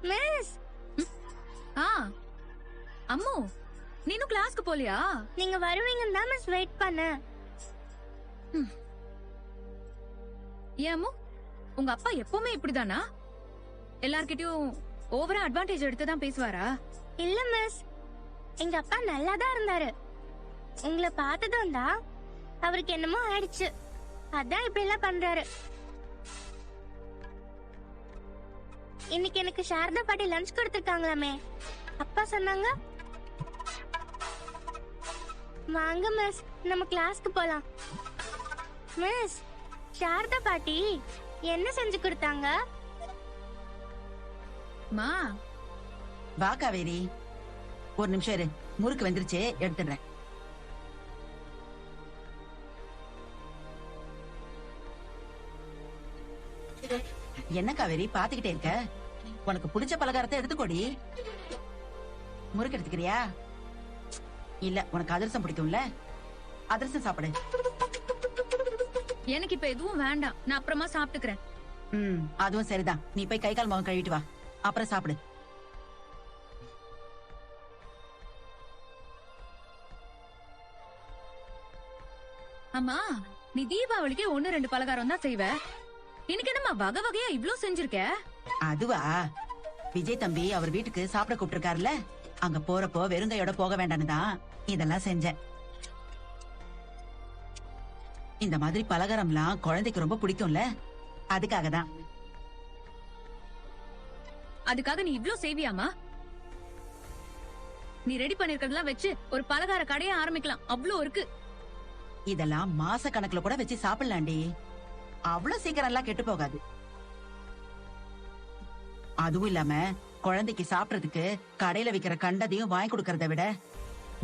Miss. ஆ அம்மு, நீனும் கிளாஸ்க்கு போலியா? நீங்க வருவீங்கன்னு தான் மிஸ் வெயிட் பண்ணேன். ஏன் அம்மு, உங்க அப்பா எப்பவுமே இப்படிதானா? எல்லார்கிட்டயும் ஓவரா அட்வான்டேஜ் எடுத்துதான் பேசுவாரா? இல்ல மிஸ், எங்க அப்பா நல்லா தான் இருந்தாரு. உங்களை பார்த்ததும் தான் அவருக்கு என்னமோ ஆயிடுச்சு. அதான் இப்படி எல்லாம் பண்றாரு. இன்னைக்கு எனக்கு சாரதா பாட்டி லஞ்ச் கொடுத்திருக்காங்களாமே, அப்பா சொன்னாங்க. வாங்க மிஸ், நம்ம கிளாஸ்க்கு போலாம். மிஸ், சாரதா பாட்டி என்ன செஞ்சு கொடுத்தாங்க? மா, வா காவேரி, ஒரு நிமிஷம் இரு, முறுக்கு வெந்துருச்சு எடுத்துடுறேன். என்ன காவேரி பாத்துக்கிட்டே இருக்க? உனக்கு பிடிச்ச பலகாரத்தை எடுத்துக்கோடி. முறுக்கு எடுத்துக்கிறியா? இல்ல, உனக்கு அதிரசம் பிடிக்கும்ல, அதிரசம் சாப்பிடு. எனக்கு இப்ப எதுவும் வேண்டாம், நான் அப்புறமா சாப்பிட்டுக்கிறேன். அதுவும் சரிதான். நீ போய் கை கால் முகம் கழுவிட்டு வா, அப்புறம் சாப்பிடு. அம்மா, நீ தீபாவளிக்கு 1-2 பலகாரம் தான் செய்வ. இன்னைக்கு என்னம்மா வகை வகையா இவ்ளோ செஞ்சிருக்க? அதுவா, விஜய் தம்பி அவர் வீட்டுக்கு சாப்பிட கூப்பிட்டிருக்காருல, அங்க போறப்போ வெறுங்கையோட போக வேண்டான்னு தான் இதெல்லாம் செஞ்சேன். இந்த மாதிரி பலகாரம்லாம் குழந்தைக்கு ரொம்ப பிடிக்கும்ல, அதுக்காக தான். அதுக்காக நீ இவ்ளோ செய்வியாமா? நீ ரெடி பண்ணிருக்கிறதெல்லாம் வச்சு ஒரு பலகார கடையை ஆரம்பிக்கலாம், அவ்ளோ இருக்கு. இதெல்லாம் மாச கணக்குல கூட வச்சு சாப்பிடலாண்டி, அவ்வளவு சீக்கிரம் எல்லாம் கெட்டு போகாது. அதுவும் இல்லாம குழந்தைக்கு சாப்பிடறதுக்கு கடையில விக்கிற கண்டதையும் வாங்கி கொடுக்கறத விட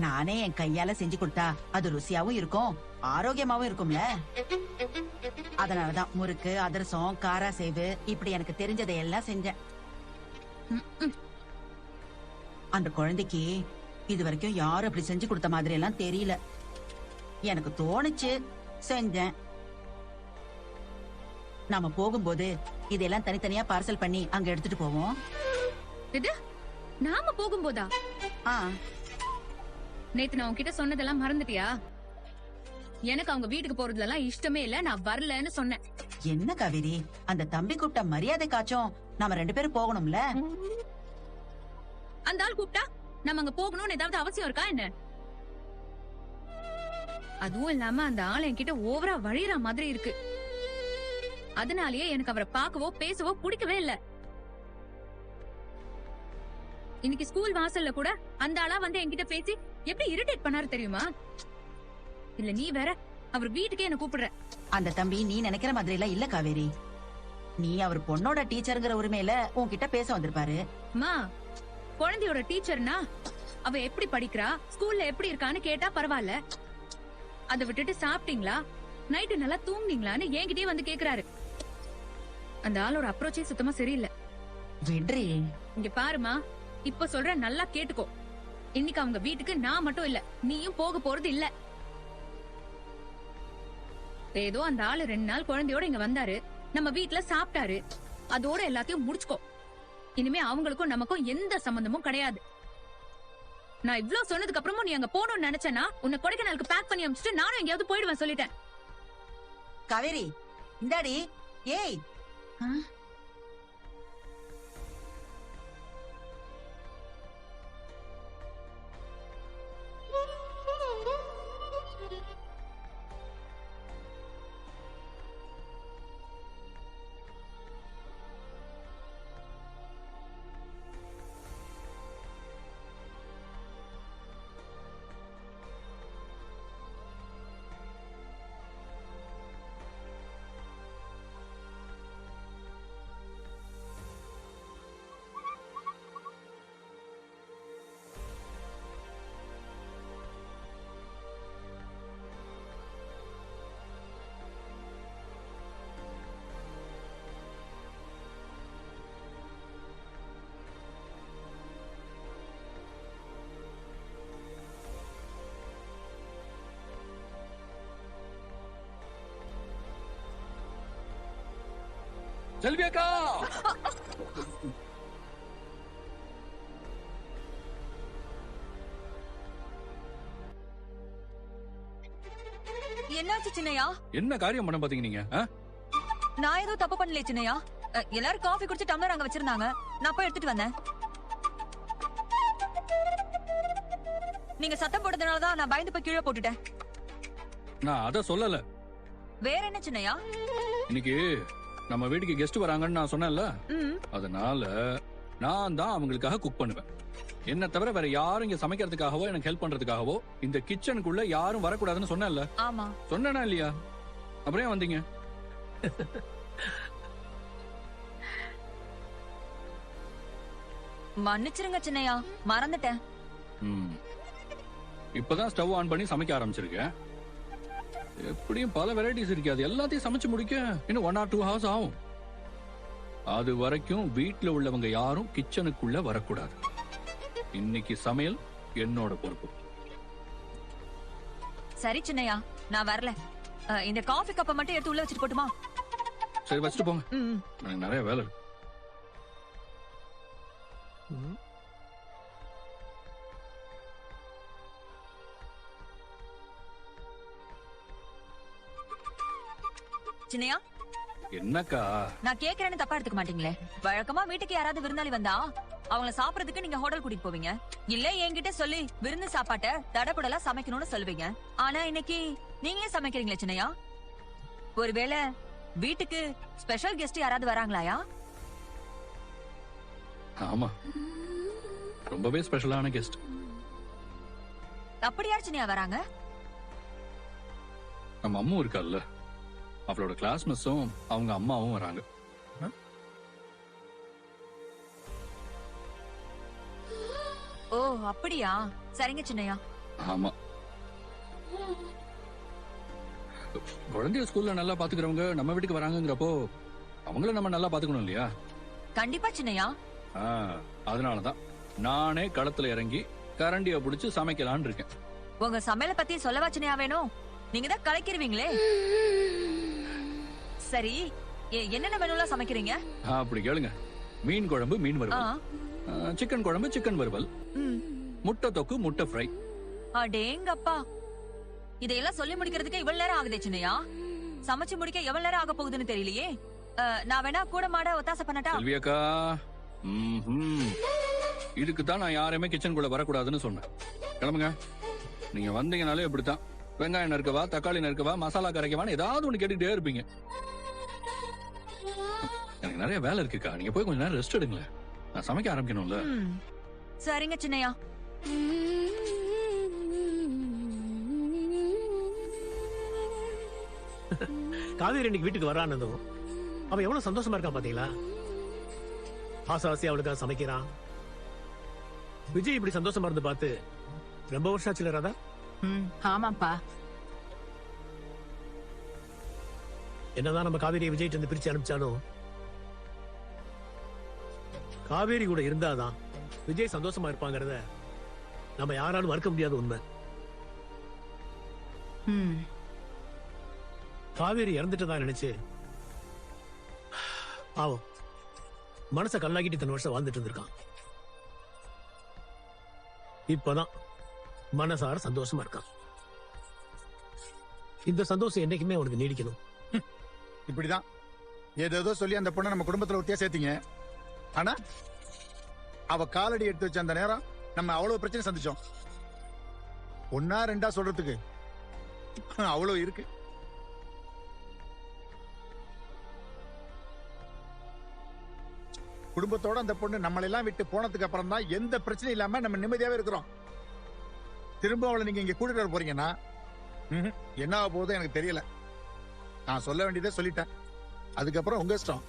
நானே என் கையால செஞ்சு கொடுத்தா அது ருசியாவும் இருக்கும், ஆரோக்கியமாவும் இருக்கும்ல. அதனாலதான் முறுக்கு, அதிரசம், காரா சேவு இப்படி எனக்கு தெரிஞ்சதை எல்லாம் செஞ்சேன். அந்த குழந்தைக்கு இது வரைக்கும் யாரும் அப்படி செஞ்சு கொடுத்த மாதிரி எல்லாம் தெரியல. எனக்கு தோணுச்சு, செஞ்சேன். நாம போகும்போது இதெல்லாம் தனித்தனியா பார்சல் பண்ணி அங்க எடுத்துட்டு போவோம். இது நாம போகும்போதா? நேத்து நான் உன்கிட்ட சொன்னதெல்லாம் மறந்துட்டியா? எனக்கு அவங்க வீட்டுக்கு போறதுல இஷ்டமே இல்ல, நான் வரலன்னு சொன்னேன். என்ன காவேரி, அந்த தம்பி கூப்பிட்ட மரியாதை காச்சும் நாம 2 பேரும் போகணும்ல. அந்த ஆள் கூப்பிட்டா நம்ம அங்க போகணும்னு ஏதாவது அவசியம் இருக்கா என்ன? அதுவும் இல்லாம அந்த ஆள் என்கிட்ட ஓவரா வழியிற மாதிரி இருக்கு. அதனாலயே எனக்கு அவரை பார்க்கவோ பேசவோ பிடிக்கவே இல்ல. இன்னைக்கு ஸ்கூல் வாசல்ல கூட அந்த ஆளா வந்து என்கிட்ட பேசி எப்படி இரிட்டேட் பண்ணாரு தெரியுமா? இல்ல நீ வேற அவர் வீட்டுக்கே என்ன கூப்பிடுற. அந்த தம்பி நீ நினைக்கிற மாதிரி எல்லாம் இல்ல காவேரி. நீ அவர் பொண்ணோட டீச்சருங்கிற உரிமையில உன்கிட்ட பேச வந்திருப்பாரு. அம்மா, குழந்தையோட டீச்சர்னா அவ எப்படி படிக்கிறா, ஸ்கூல்ல எப்படி இருக்கான்னு கேட்டா பரவாயில்ல. அதை விட்டுட்டு சாப்பிட்டீங்களா, நைட்டு நல்லா தூங்குனீங்களான்னு என்கிட்டயே வந்து கேக்குறாரு. அந்த ஆளோட அப்ரோச்சே சுத்தமா சரியில்லை. விட்ரி. இங்க பாருமா, இப்ப சொல்ற நல்லா கேட்டுக்கோ. இன்னைக்கு அவங்க வீட்டுக்கு நான் மட்டும் இல்ல, நீயும் போக போறது இல்ல. ஏதோ அந்த ஆளு 2 நாள் குழந்தையோட இங்க வந்தாரு, நம்ம வீட்டுல சாப்பிட்டாரு, அதோட எல்லாத்தையும் முடிச்சுக்கோ. இனிமே அவங்களுக்கும் நமக்கும் எந்த சம்பந்தமும் கிடையாது. நான் இவ்ளோ சொன்னதுக்கு அப்புறமும் நீ அங்க போகணும்னு நினைச்சேன்னா உன்னை கொடைக்கானலுக்கு பேக் பண்ணி அனுப்பிச்சிட்டு நானும் எங்கேயாவது போயிடுவேன் சொல்லிட்டேன். காவேரி, இந்தாடி. ஏய், செல்வி அக்கா, என்னாச்சு சின்னையா? என்ன காரியம் பண்ண பாத்தீங்க நீங்க? நான் ஏதோ தப்பு பண்ணல சின்னையா. எல்லாரும் காஃபி குடிச்சு டம்ளர் அங்க வச்சிருந்தாங்க, நான் போய் எடுத்துட்டு வந்தேன். நீங்க சத்தம் போட்டதுனாலதான் நான் பயந்து போய் கீழே போட்டுட்டேன். நான் அத சொல்லல. வேற என்ன சின்னையா? இன்னைக்கு நம்ம வீட்டுக்கு கெஸ்ட் வராங்கன்னு நான் சொன்னேன்ல, அதனால நான் தான் அவங்களுக்காக குக் பண்ணுவேன். என்ன தவிர வேற யாரும் இங்க சமைக்கிறதுக்காகவோ எனக்கு ஹெல்ப் பண்றதுக்காகவோ இந்த கிச்சனுக்குள்ள யாரும் வரக்கூடாதுன்னு சொன்னேன்ல. ஆமா சொன்னேனா இல்லையா? அப்புறம் ஏன் வந்தீங்க? மன்னிச்சிருங்க சின்னையா, மறந்துட்டேன். இப்பதான் ஸ்டவ் ஆன் பண்ணி சமைக்க ஆரம்பிச்சிருக்கேன். எப்படியும் பல வெரைட்டிஸ் இருக்கு, அது எல்லாத்தையும் சமைச்சு முடிக்க இன்னும் 1 or 2 hours ஆகும். அது வரைக்கும் வீட்டுல உள்ளவங்க யாரும் கிச்சனுக்குள்ள வரக்கூடாது. இன்னைக்கு சமையல் என்னோட பொறுப்பு. சரி சின்னையா, நான் வரல. இந்த காஃபி கப்பை மட்டும் எடுத்து உள்ள வச்சுட்டு போட்டுமா? சரி வச்சுட்டு போங்க, எனக்கு நிறைய வேலை இருக்கு. சின்னையா, என்னக்கா? நான் கேக்குறேன்னு தப்பா எடுத்துக்க மாட்டீங்களே? வழக்கமா வீட்டுக்கு யாராவது விருந்தாளி வந்தா அவங்கள சாப்பிடறதுக்கு நீங்க ஹோட்டல் கூட்டிட்டு போவீங்க, இல்ல என்கிட்ட சொல்லி விருந்து சாப்பாட்ட தடபுடலா சமைக்கணும்னு சொல்லுவீங்க. ஆனா இன்னைக்கு நீங்களே சமைக்கிறீங்களே சின்னையா? ஒருவேளை வீட்டுக்கு ஸ்பெஷல் கெஸ்ட் யாராவது வராங்களாயா? ஆமா, ரொம்பவே ஸ்பெஷலான கெஸ்ட். அப்படி யார் சின்னையா வராங்க? நம்ம அம்மா இருக்கால்ல, அவளோட கிளாஸ் மிஸ்ஸும் அவங்க அம்மாவும் வராங்க. ஓ அப்படியா? சரிங்க சின்னையா. ஆமா, குழந்தைய ஸ்கூல்ல நல்லா பாத்துக்கிறவங்க நம்ம வீட்டுக்கு வராங்கங்கிறப்போ அவங்கள நம்ம நல்லா பாத்துக்கணும் இல்லையா? கண்டிப்பா சின்னையா. அதனாலதான் நானே களத்துல இறங்கி கரண்டிய புடிச்சு சமைக்கலான்னு இருக்கேன். உங்க சமையல பத்தி சொல்லவா சின்னையா வேணும்? நீங்க தான் கலக்கிருவீங்களே. சரி, என்னென்ன மெனுலாம் சமைக்கிறீங்க? அப்படி கேளுங்க. மீன் குழம்பு, மீன் வறுவல். சிக்கன் குழம்பு, சிக்கன் வறுவல். முட்டை தொக்கு, முட்டை ஃப்ரை. அடேங்கப்பா, இதையெல்லாம் சொல்லி முடிக்கிறதுக்கு இவ்வளவு நேரம் ஆகுதே சின்னையா. சமைச்சு முடிக்க எவ்வளவு நேரம் ஆக போகுதுன்னு தெரியலையே. நான் வேணா கூட மாட ஒத்தாசை பண்ணட்டா? செல்வியக்கா, இதுக்கு தான் நான் யாரையுமே கிச்சனுக்குள்ள வரக்கூடாதுன்னு சொன்னேன். கிளம்புங்க. நீங்க வந்தீங்கனாலே இப்படித்தான், வெங்காயம் நறுக்கவா, தக்காளி நறுக்கவா, மசாலா கரைக்கவான்னு ஏதாவது ஒண்ணு கேட்டுக்கிட்டே இருப்பீங்க. எனக்கு நிறைய வேலை இருக்குக்கா, நீங்க போய் கொஞ்ச நேரம் ரெஸ்ட் எடுங்களேன். நான் சமைக்க ஆரம்பிக்கணும்ல. சரிங்க சின்னையா. காவேரி இன்னைக்கு வீட்டுக்கு வரானதும் அவன் எவ்வளவு சந்தோஷமா இருக்கான் பாத்தீங்களா? ஆசாசி அவளுக்காக சமைக்கிறான். விஜய் இப்படி சந்தோஷமா இருந்து பார்த்து ரொம்ப வருஷம் ஆச்சுல ராதா? ஆமாப்பா. என்னதான் நம்ம காவேரியை விஜய் இருந்து பிரிச்சு அனுப்பிச்சாலும் காவேரி கூட இருந்தாதான் விஜய் சந்தோஷமா இருப்பாங்கறத நம்ம யாராலும் மறுக்க முடியாத உண்மை. காவேரி இறந்துட்டதா நினைச்சு ஆவும் மனச கல்லாக்கிட்டு இத்தனை வருஷம் வாழ்ந்துட்டு இருந்திருக்கான். இப்பதான் மனசார சந்தோஷமா இருக்கான். இந்த சந்தோஷம் என்னைக்குமே அவனுக்கு நீடிக்கணும். இப்படிதான் ஏதோ சொல்லி அந்த பொண்ணை நம்ம குடும்பத்துல ஒட்டியா சேர்த்தீங்க. ஆனா அவ காலடி எடுத்து வச்ச அந்த நேரம் நம்ம அவ்வளவு பிரச்சனை சந்திச்சோம். 1 or 2 சொல்றதுக்கு அவ்வளவு இருக்கு. குடும்பத்தோட அந்த பொண்ணு நம்மளெல்லாம் விட்டு போனதுக்கு அப்புறம் தான் எந்த பிரச்சனையும் இல்லாம நம்ம நிம்மதியாவே இருக்கிறோம். திரும்ப அவளை நீங்க இங்க கூட்டிட்டு வர போறீங்கன்னா என்ன ஆக போகுதோ எனக்கு தெரியல. நான் சொல்ல வேண்டியதை சொல்லிட்டேன், அதுக்கப்புறம் உங்க இஷ்டம்.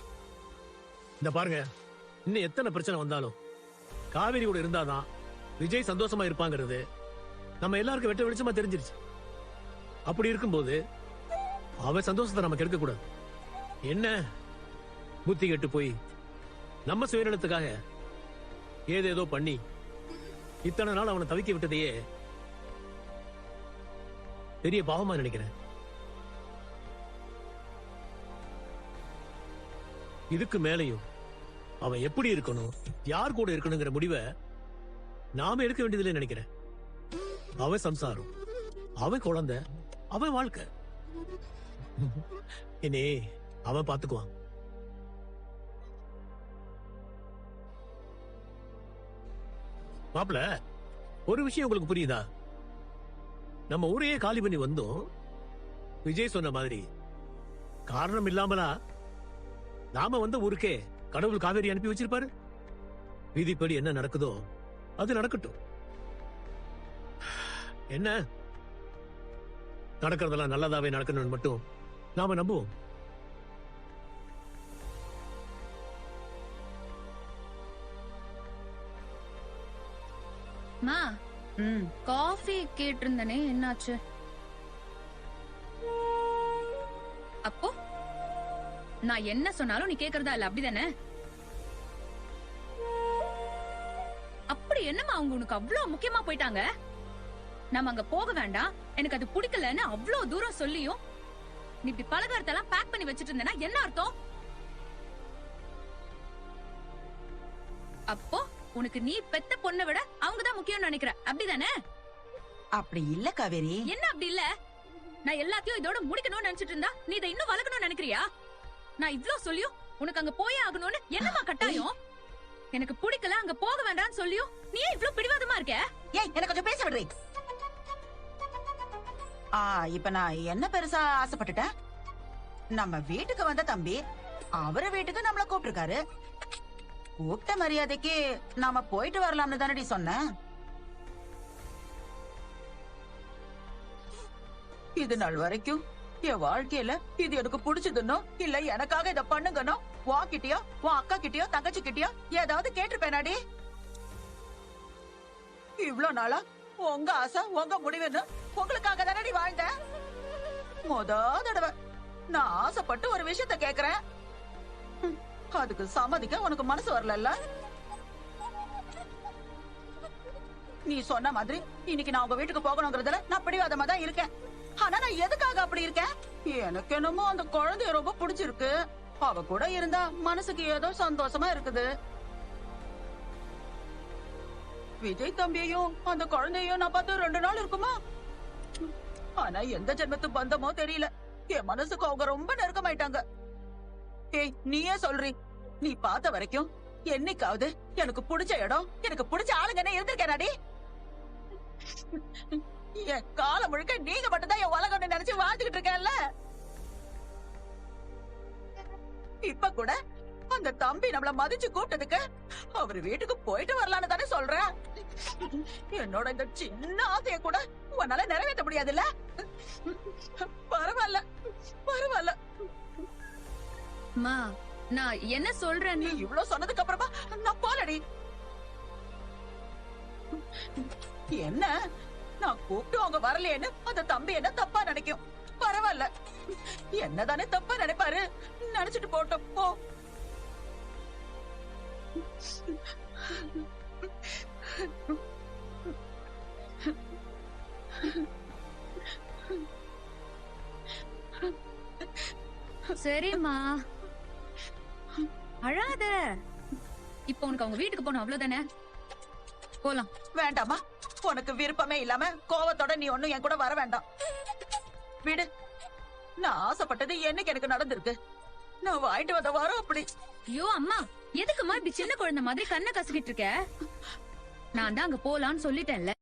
இந்த பாருங்க, இன்னும் எத்தனை பிரச்சனை வந்தாலும் காவேரி கூட இருந்தாதான் விஜய் சந்தோஷமா இருப்பாங்கிறது நம்ம எல்லாருக்கும் வெட்ட வெளிச்சமா தெரிஞ்சிருச்சு. அப்படி இருக்கும்போது அவன் சந்தோஷத்தை நம்ம கெடுக்க கூடாது. என்ன புத்தி கெட்டு போய் நம்ம சுயநலத்துக்காக ஏதேதோ பண்ணி இத்தனை நாள் அவனை தவிக்க விட்டதையே பெரிய பாவமா நினைக்கிறேன். இதுக்கு மேலையும் அவன் எப்படி இருக்கணும், யார் கூட இருக்கணுங்கிற முடிவை நாம எடுக்க வேண்டியதில்லை நினைக்கிறேன். அவன் சம்சாரம், அவன் குழந்தை, அவன் வாழ்க்கை. இனி அவன் பாத்துக்குவான். மாப்பிள, ஒரு விஷயம் உங்களுக்கு புரியுதா? நம்ம ஊரையே காலி பண்ணி வந்தோம். விஜய் சொன்ன மாதிரி காரணம் இல்லாமலா நாம வந்த ஊருக்கே கடவுள் காவேரி அனுப்பி வச்சிருப்பாரு. விதிப்படி என்ன நடக்குதோ அது நடக்கட்டும். என்ன நடக்கிறதெல்லாம் நல்லதாவே நடக்கணும்னு மட்டும் நாம நம்புவோம். மா, காஃபி கேட்டிருந்தனே, என்னாச்சு? அப்போ நான் என்ன சொன்னாலும் நீ கேக்குறதா இல்ல, அப்படிதானே? அப்படி என்னமா அவங்க உனக்கு அவ்வளவு முக்கியமா போயிட்டாங்க? நம்ம அங்க போக வேண்டாம், எனக்கு அது பிடிக்கலன்னு அவ்வளவு தூரம் சொல்லியும் நீ இப்படி பலகாரத்தெல்லாம் பேக் பண்ணி வச்சிட்டு இருந்தேன்னா என்ன அர்த்தம்? அப்போ உனக்கு நீ பெத்த பொண்ணை விட அவங்கதான் முக்கியம்னு நினைக்கிற, அப்படிதானே? அப்படி இல்ல காவேரி. என்ன அப்படி இல்ல? நான் எல்லாத்தையும் இதோட முடிக்கணும்னு நினைச்சிட்டு இருந்தா நீ இதை இன்னும் வளர்க்கணும்னு நினைக்கிறியா? நான் இவ்ளோ சொல்லியும் உனக்கு அங்க போயே ஆகணும்னு என்னமா கட்டாயம்? எனக்கு பிடிக்கல, அங்க போக வேண்டாம்னு சொல்லியும் நீ ஏன் இவ்ளோ பிடிவாதமா இருக்க? ஏய், என்ன கொஞ்சம் பேச விடுறீ? இப்ப நான் என்ன பெருசா ஆசைப்பட்டுட்டேன்? நம்ம வீட்டுக்கு வந்த தம்பி அவரு வீட்டுக்கு நம்மள கூப்பிட்டிருக்காரு. கூப்பிட்ட மரியாதைக்கு நாம போயிட்டு வரலாம்னு தானடி சொன்னேன். இது நாள் வரைக்கும் என் வாழ்க்கையில இது எனக்கு பிடிச்சதுன்னோ இல்ல எனக்காக இத பண்ணுங்கன்னோ வாக்கிட்டயோ உன் அக்கா கிட்டயோ தங்கச்சி கிட்டயோ ஏதாவது கேட்டிருப்பேனாடி? இவ்ளோ நாளா உங்க ஆசை உங்க முடிவுன்னு உங்களுக்காக தானடி வாழ்ந்தேன். மொத தடவை நான் ஆசைப்பட்டு ஒரு விஷயத்த கேக்குறேன். அதுக்கு சம்மதிக்க உனக்கு மனசு வரல. நீ சொன்ன மாதிரி இன்னைக்கு நான் உங்க வீட்டுக்கு போகணுங்கிறதுல நான் பிடிவாதமா தான் இருக்கேன். ஆனா நான் எதுக்காக அப்படி இருக்கேன்? எனக்கு என்னமோ அந்த குழந்தைய ரொம்ப பிடிச்சிருக்கு. அவ கூட இருந்தா மனசுக்கு ஏதோ சந்தோஷமா இருக்குது. விஜய் தம்பியையும் அந்த குழந்தையும் நான் பார்த்து 2 நாள் இருக்குமா? ஆனா எந்த ஜென்மத்து பந்தமோ தெரியல, என் மனசுக்கு அவங்க ரொம்ப நெருக்கமாயிட்டாங்க. ஏய், நீயே சொல்றி, நீ பார்த்த வரைக்கும் என்னைக்காவது எனக்கு பிடிச்ச இடம் எனக்கு பிடிச்ச ஆளுங்கன்னு இருந்திருக்கேனாடி? என் காலம் முழுக்க நீங்க மட்டும்தான் என் உலகம்னு நினைச்சு வாழ்ந்துகிட்டு இருக்கேன்ல. இப்ப கூட அந்த தம்பி நம்மள மதிச்சு கூப்பிட்டதுக்கு அவரு வீட்டுக்கு போயிட்டு வரலான்னு தானே சொல்றேன். என்னோட இந்த சின்ன ஆசைய கூட உன்னால நிறைவேற்ற முடியாதுல்ல? பரவாயில்ல பரவாயில்ல. மா, நான் என்ன சொல்றேன்னு நீ இவ்வளவு சொன்னதுக்கு அப்புறமா நான் போலடி. என்ன நான் கூப்பிட்டு அவங்க வரலையேன்னு அந்த தம்பி என்ன தப்பா நினைக்கும். பரவாயில்ல, என்னதானே தப்பா நினைப்பாரு, நினைச்சிட்டு போட்டோம் போ. சரிம்மா, அழாத. இப்ப உனக்கு அவங்க வீட்டுக்கு போகணும், அவ்வளவுதானே? போலாம். வேண்டாமா, உனக்கு விருப்பமே இல்லாம கோவத்தோட நீ ஒண்ணும் என் கூட வர வேண்டாம். விடு, நான் ஆசைப்பட்டது என்னைக்கு எனக்கு நடந்திருக்கு. நான் வாங்கிட்டு வந்த வாரம் அப்படி. ஐயோ அம்மா, எதுக்குமா இப்படி சின்ன குழந்தை மாதிரி கண்ணை கசக்கிட்டு இருக்க? நான் தான் அங்க போலான்னு சொல்லிட்டேன்ல.